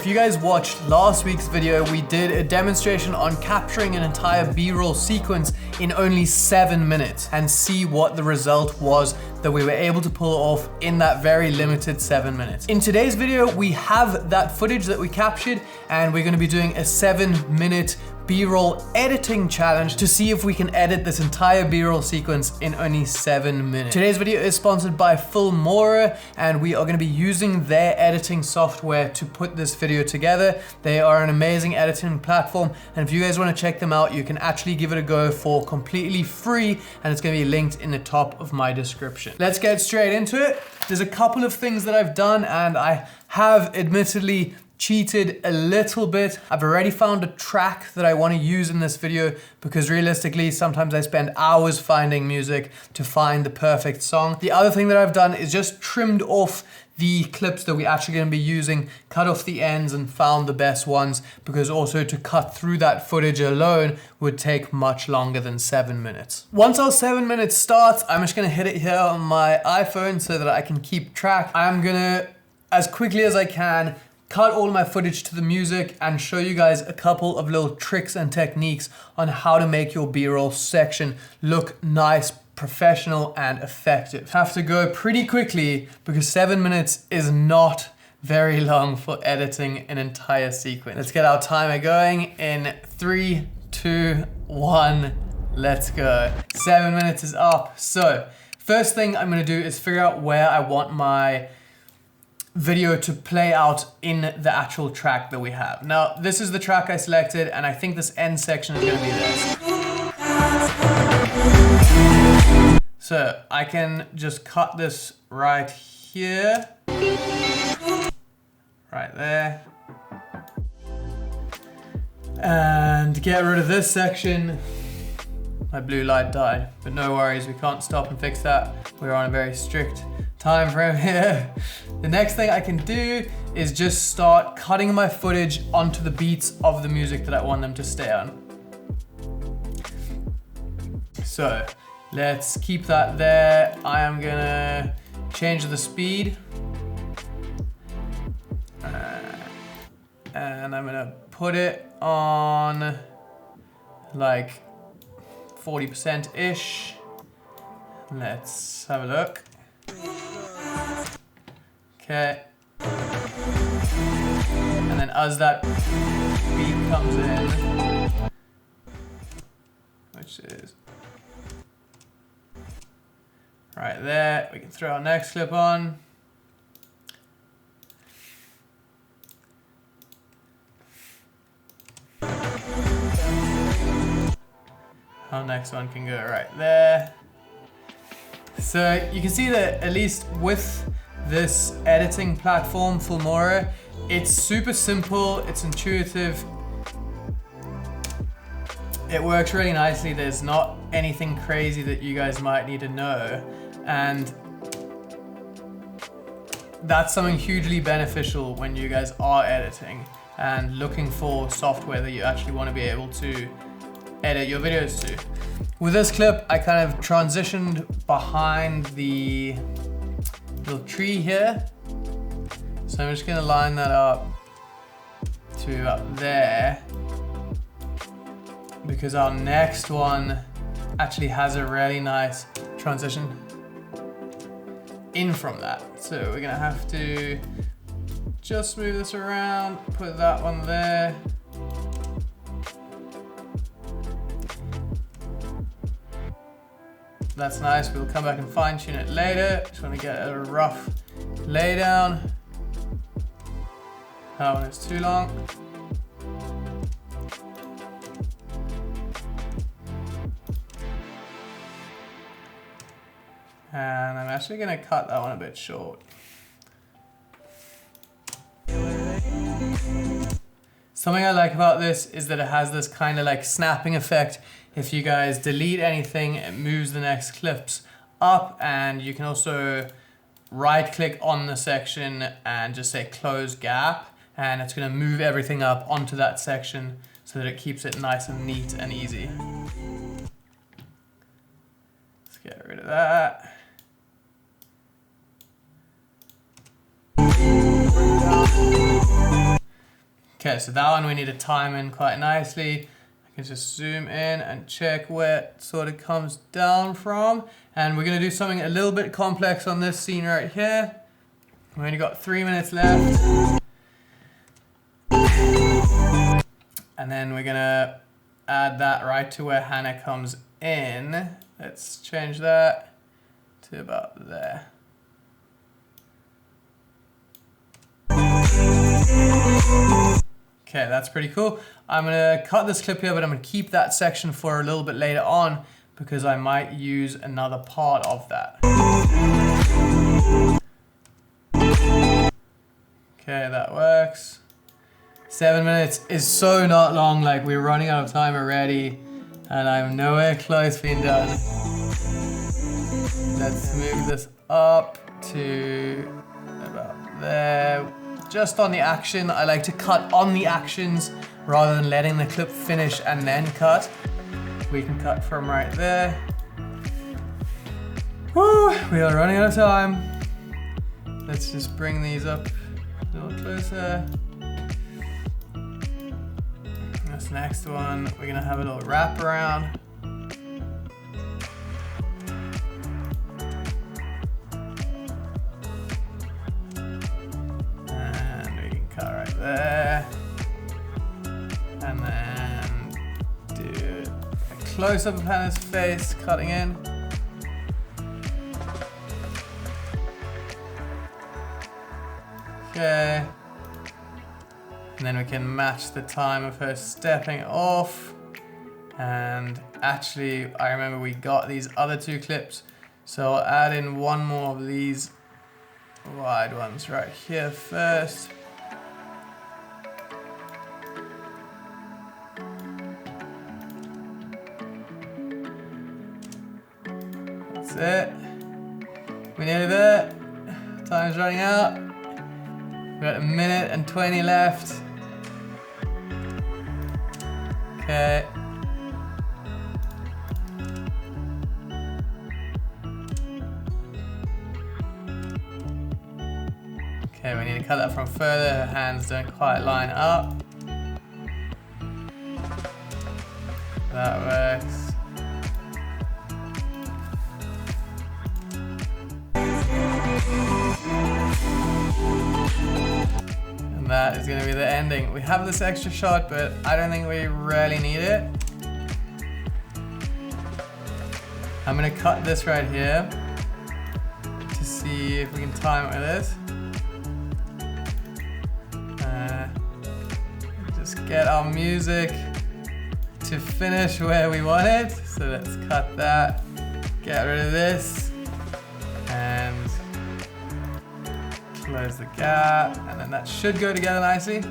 If you guys watched last week's video, we did a demonstration on capturing an entire B-roll sequence in only 7 minutes and see what the result was that we were able to pull off in that very limited 7 minutes. In today's video, we have that footage that we captured and we're gonna be doing a 7-minute B-roll editing challenge to see if we can edit this entire B-roll sequence in only 7 minutes. Today's video is sponsored by Filmora and we are going to be using their editing software to put this video together. They are an amazing editing platform, and if you guys want to check them out, you can actually give it a go for completely free, and it's going to be linked in the top of my description. Let's get straight into it. There's a couple of things that I've done and I have admittedly cheated a little bit. I've already found a track that I want to use in this video because realistically, sometimes I spend hours finding music to find the perfect song. The other thing that I've done is just trimmed off the clips that we're actually going to be using, cut off the ends and found the best ones, because also to cut through that footage alone would take much longer than 7 minutes. Once our 7 minutes starts, I'm just going to hit it here on my iPhone so that I can keep track. I'm going to, as quickly as I can, cut all my footage to the music and show you guys a couple of little tricks and techniques on how to make your B-roll section look nice, professional, and effective. Have to go pretty quickly because 7 minutes is not very long for editing an entire sequence. Let's get our timer going in 3, 2, 1, let's go. 7 minutes is up. So first thing I'm gonna do is figure out where I want my video to play out in the actual track that we have. Now, this is the track I selected, and I think this end section is gonna be this. So I can just cut this right here, right there, and get rid of this section. My blue light died, but no worries, we can't stop and fix that. We're on a very strict time frame here. The next thing I can do is just start cutting my footage onto the beats of the music that I want them to stay on. So let's keep that there. I am gonna change the speed. And I'm gonna put it on like 40%-ish. Let's have a look. Okay. And then as that beat comes in, which is right there, we can throw our next clip on. Our next one can go right there. So you can see that at least with this editing platform, Filmora, it's super simple, it's intuitive, it works really nicely. There's not anything crazy that you guys might need to know, and that's something hugely beneficial when you guys are editing and looking for software that you actually want to be able to edit your videos to. With this clip, I kind of transitioned behind the little tree here. So I'm just gonna line that up to up there because our next one actually has a really nice transition in from that. So we're gonna have to just move this around, put that one there. That's nice, we'll come back and fine tune it later. Just want to get a rough lay down. That one is too long. And I'm actually gonna cut that one a bit short. Something I like about this is that it has this kind of like snapping effect. If you guys delete anything, it moves the next clips up, and you can also right click on the section and just say close gap, and it's gonna move everything up onto that section so that it keeps it nice and neat and easy. Let's get rid of that. Okay, so that one we need to time in quite nicely. I can just zoom in and check where it sort of comes down from. And we're gonna do something a little bit complex on this scene right here. We only got 3 minutes left. And then we're gonna add that right to where Hannah comes in. Let's change that to about there. Okay, that's pretty cool. I'm gonna cut this clip here, but I'm gonna keep that section for a little bit later on because I might use another part of that. Okay, that works. 7 minutes is so not long, like we're running out of time already and I'm nowhere close being done. Let's move this up to about there. Just on the action, I like to cut on the actions rather than letting the clip finish and then cut. We can cut from right there. Woo, we are running out of time. Let's just bring these up a little closer. This next one, we're gonna have a little wrap around. And we can cut right there. And then do a close-up of Hannah's face, cutting in. Okay. And then we can match the time of her stepping off. And actually, I remember we got these other two clips. So I'll add in one more of these wide ones right here first. That's it. We're nearly there. Time's running out. We've got 1 minute and 20 left. Okay. Okay, we need to cut that from further. Her hands don't quite line up. That works. And that is going to be the ending. We have this extra shot, but I don't think we really need it. I'm going to cut this right here to see if we can time it with this. Just get our music to finish where we want it. So let's cut that, get rid of this, and close the gap, and then that should go together nicely.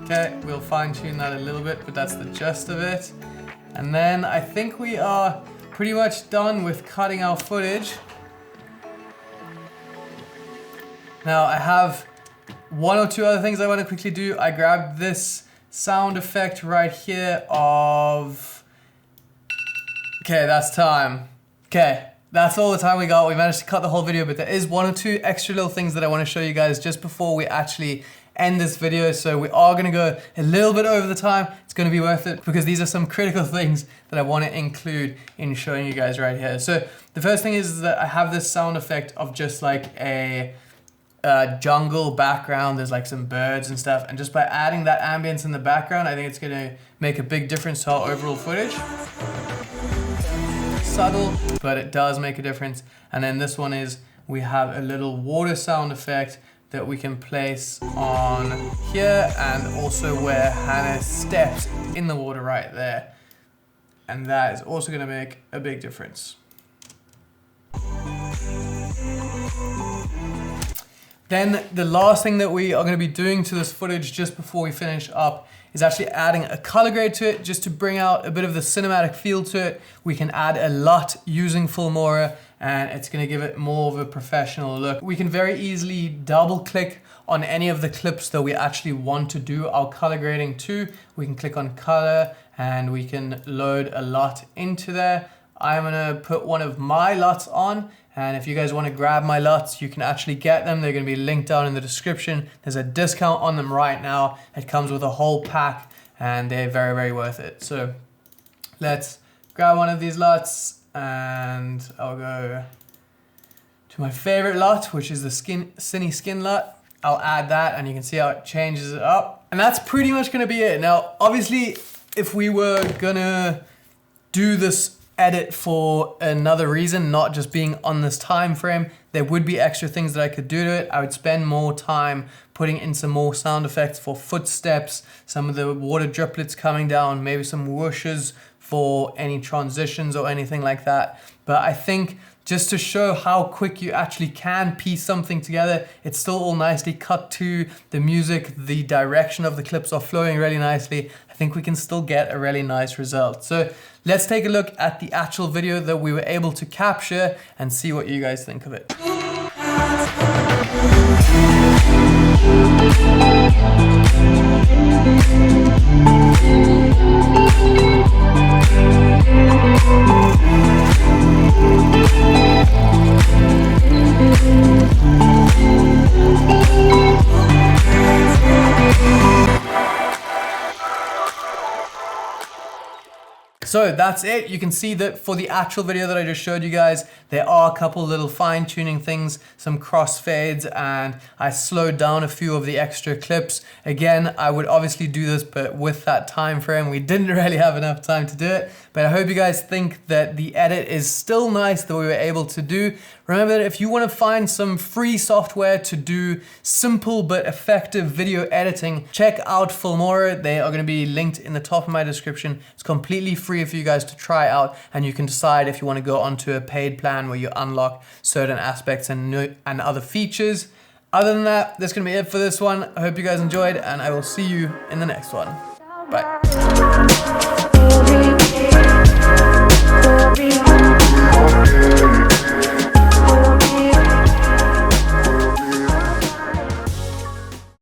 Okay, we'll fine tune that a little bit, but that's the gist of it. And then I think we are pretty much done with cutting our footage. Now I have one or two other things I want to quickly do. I grabbed this sound effect right here of, okay, that's time. Okay. That's all the time we got. We managed to cut the whole video, but there is one or two extra little things that I want to show you guys just before we actually end this video. So we are going to go a little bit over the time. It's going to be worth it because these are some critical things that I want to include in showing you guys right here. So the first thing is that I have this sound effect of just like a jungle background. There's like some birds and stuff. And just by adding that ambience in the background, I think it's going to make a big difference to our overall footage. Subtle, but it does make a difference. And then this one is, we have a little water sound effect that we can place on here and also where Hannah steps in the water right there. And that is also gonna make a big difference. Then the last thing that we are gonna be doing to this footage just before we finish up is actually adding a color grade to it just to bring out a bit of the cinematic feel to it. We can add a LUT using Filmora and it's gonna give it more of a professional look. We can very easily double click on any of the clips that we actually want to do our color grading to. We can click on color and we can load a LUT into there. I'm gonna put one of my LUTs on, and if you guys want to grab my LUTs, you can actually get them. They're gonna be linked down in the description. There's a discount on them right now. It comes with a whole pack, and they're very, very worth it. So let's grab one of these LUTs, and I'll go to my favorite LUT, which is the Cine Skin LUT. I'll add that, and you can see how it changes it up. And that's pretty much gonna be it. Now, obviously, if we were gonna do this edit for another reason, not just being on this time frame, there would be extra things that I could do to it. I would spend more time putting in some more sound effects for footsteps, some of the water driplets coming down, maybe some whooshes for any transitions or anything like that. But I think just to show how quick you actually can piece something together, it's still all nicely cut to the music, the direction of the clips are flowing really nicely. I think we can still get a really nice result. So let's take a look at the actual video that we were able to capture and see what you guys think of it. So that's it. You can see that for the actual video that I just showed you guys, there are a couple little fine tuning things, some crossfades, and I slowed down a few of the extra clips. Again, I would obviously do this, but with that time frame, we didn't really have enough time to do it. But I hope you guys think that the edit is still nice that we were able to do. Remember that if you want to find some free software to do simple but effective video editing, check out Filmora. They are going to be linked in the top of my description. It's completely free for you guys to try out, and you can decide if you want to go onto a paid plan where you unlock certain aspects and other features. Other than that, that's going to be it for this one. I hope you guys enjoyed, and I will see you in the next one. Bye.